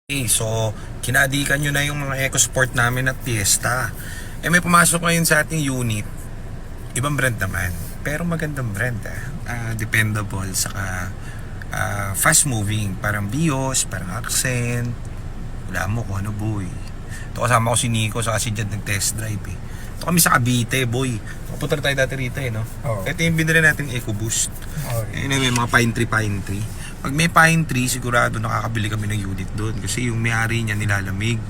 Okay, so kinadikan nyo na yung mga EcoSport namin at Fiesta. May pumasok ngayon sa ating unit. Ibang brand naman, pero magandang brand. Dependable, saka fast moving. Parang Vios, parang Accent. Wala mo kung ano, boy. Ito kasama ko si Nico, saka si Jad nag-test drive eh. Ito kami sa Cavite, boy. Papunta na tayo dati rito no? Oo. Ito yung binili natin EcoBoost. Okay. May mga pine tree. Pag may pine tree, sigurado nakakabili kami ng unit doon kasi yung may-ari niya nilalamig.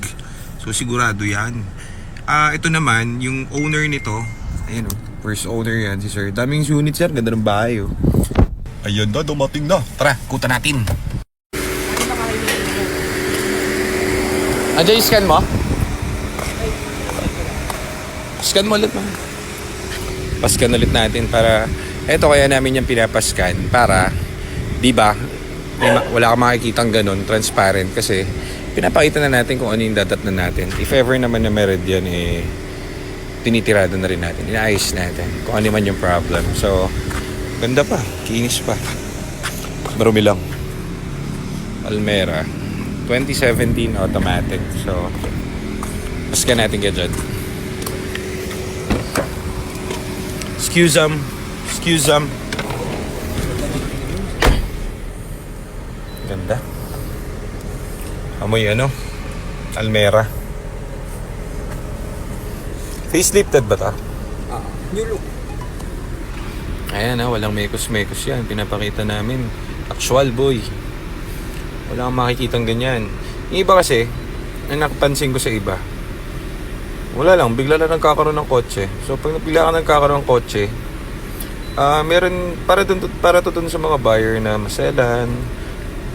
So sigurado yan. Ito naman, yung owner nito, ayun first owner yan si sir. Daming unit sir, ganda ng bahay Ayun na, dumating na. Tara, kuta natin. Andiyan yung scan mo? Scan mo ulit mo. Pascan ulit natin para eto kaya namin yung pinapascan para di ba wala kang makikitang ganun transparent kasi pinapakita na natin kung ano yung dadatnan natin. If ever naman na meron yan tinitirado na rin natin, inaayos natin kung ano man yung problem. So ganda pa, kinis pa, marumi lang. Almera 2017 automatic. So pascan natin kaya dyan. Excuse them. Ganda. Amoy Almera. Facelifted ba ta? New look. Ayan walang mekos-mekos yan. Pinapakita namin. Actual boy. Wala kang makikitang ganyan. Yung iba kasi, ang nakapansin ko sa iba, wala lang, bigla lang nagkakaroon ng kotse. So pag bigla ka nagkakaroon ng kotse, meron para to dun sa mga buyer na maselan,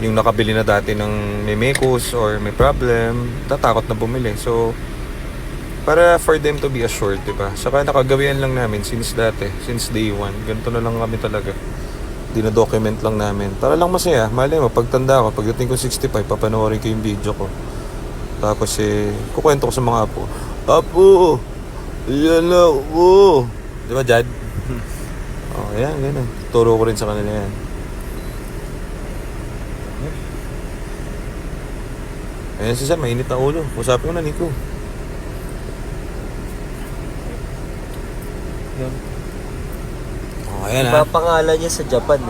yung nakabili na dati ng may mekos or may problem, tatakot na bumili. So para for them to be assured, diba? Saka nakagawian lang namin since day one. Ganito na lang kami talaga. Dino-document lang namin. Para lang masaya. Mali mo, pagtanda ko, pagdating ko 65, papanoorin ko yung video ko. Tapos kukwento ko sa mga apo. Apo! Yan na po! Di ba, Jad? Ayan, ganun. Turo ko rin sa kanila yan. Ayan si Sir, mainit na ulo. Usapin ko na, Nico. Yun. Ayan Iba pangalan niya sa Japan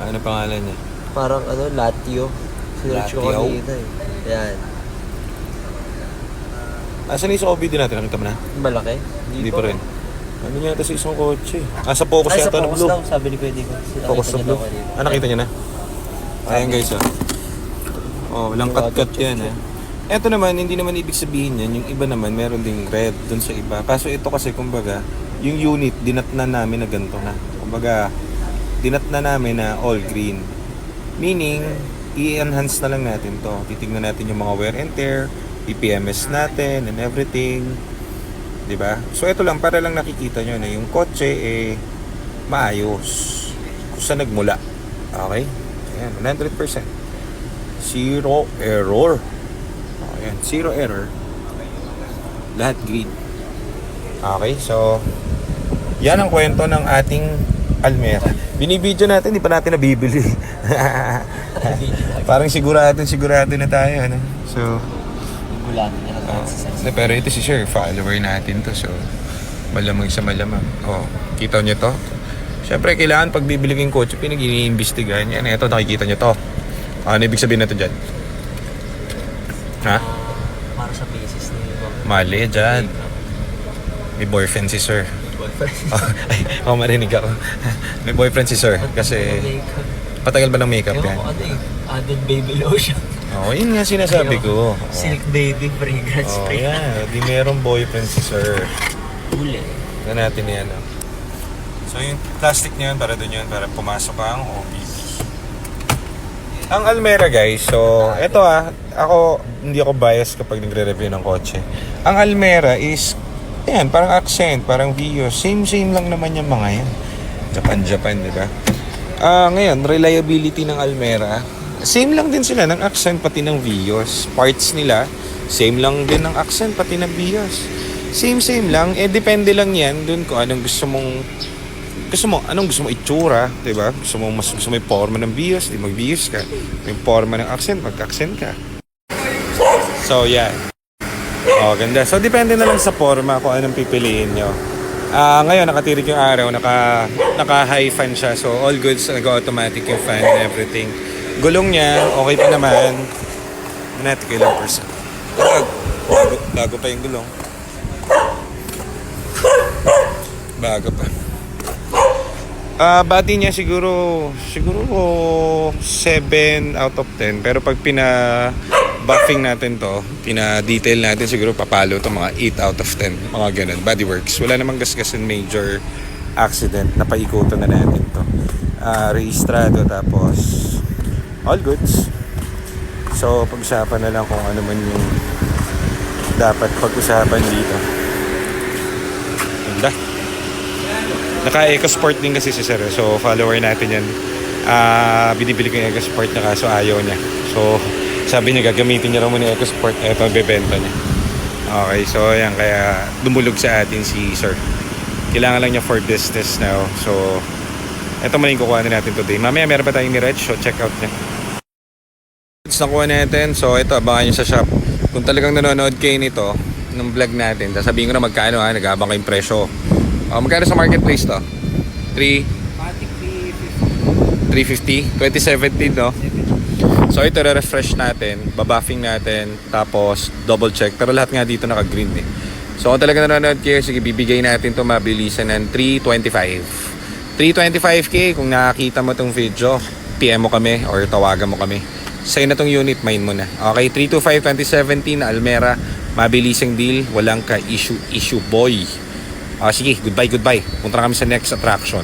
Ano pangalan niya? Parang Latio. Search ko Latio? kanina Yan. Asan yung sa OBD natin? Nakita mo na? Malaki? Hindi pa rin. Ano niya ito sa isang kotse? Sa Focus Ay, sa yata na Focus blue. daw, sabi ni Pwede ko. Focus na blue. Nakita niya na? Ayan guys walang cut-cut yan Ito naman, hindi naman ibig sabihin yan. Yung iba naman, meron ding red dun sa iba. Kaso ito kasi, kumbaga, yung unit, dinatnan namin na ganito na. Kumbaga, dinatnan namin na all green. Meaning, i-enhance na lang natin to. Titignan natin yung mga wear and tear, PPMS natin, and everything. Diba? So, ito lang, para lang nakikita nyo na yung kotse, maayos. Kung saan nagmula. Okay? Ayan, 100%. Zero error. Ayan, zero error. Lahat green. Okay, so yan ang kwento ng ating Almera. Binibidyo natin, di pa natin nabibili. Parang sigurado na tayo. So, pero ito si Sir, follower natin to. So, malamang sa malamang. Kita nyo to? Siyempre, kailangan pag bibili kayong kotse, pinag-iimbestigahan yan. Ito, nakikita nyo to. Ano ibig sabihin na to dyan? Ha? Para sa basis na yung Mali dyan. May boyfriend si Sir. Marinig ako. May boyfriend si Sir. Kasi patagal ba ng makeup yan? Added baby lotion. Yun nga sinasabi ko. Silk baby fragrance spray. Di merong boyfriend si Sir. Huli. Ito natin yan. So yung plastic niyan, para doon yun, para pumasok ang OBD. Ang Almera guys, so eto ako, hindi ako biased kapag nagre-review ng kotse. Ang Almera is, yan, parang Accent, parang Vios, same lang naman yung mga yan. Japan, di ba? Ngayon, reliability ng Almera, same lang din sila ng Accent pati ng Vios. Parts nila, same lang din ng Accent pati ng Vios. Same lang, depende lang yan dun kung anong gusto mong Anong gusto mo itsura, 'di ba? Gusto mo yung forma ng bihis, di magbihis ka. Yung forma ng accent, mag-accent ka. So, yeah. Oh, ganda. So, depende na lang sa forma kung anong pipiliin nyo. Ngayon, nakatirik yung araw, naka-high fan siya. So, all goods, nag-automatic yung fan and everything. Gulong niya, okay pa naman. Natin ko ilang percent. Bago pa yung gulong. Bago pa. Body niya siguro 7 out of 10. Pero pag buffing natin to, pina-detail natin, siguro papalo to mga 8 out of 10. Mga ganun. Bodyworks. Wala namang gasgasan major accident. Napaikutan na natin to. Rehistrado, tapos all goods. So, pag-usapan na lang kung ano man yung dapat pag-usapan dito. Ganda. Naka-EcoSport din kasi si Sir. So, follower natin yan. Binibili ko yung EcoSport na kaso ayaw niya. So, sabi niya gagamitin niya raw muna yung EcoSport. Ito ang bebenta niya. Okay, so ayan. Kaya dumulog sa atin si Sir. Kailangan lang niya for business now. So, ito muna yung kukuha natin today. Mamaya meron pa tayong ni-Reg. So, check out niya. Nakuha natin. So, ito, abangan niyo sa shop. Kung talagang nanonood kayo nito, ng vlog natin, sasabihin ko na magkano nag-aabang kayong presyo. Magkano sa marketplace to? 350? 2017, no? So ito, re-refresh natin, babuffing natin, tapos double check. Pero lahat nga dito naka-green eh. So kung talaga nanonood kayo, sige, bibigay natin to mabilisan ng 325. 325k kung nakakita mo tong video, PM mo kami or tawagan mo kami. Sa'yo na tong unit, mine mo na. Okay, 325 2017 na Almera, mabilisang deal, walang ka-issue boy. Sige, goodbye. Punta na kami sa next attraction.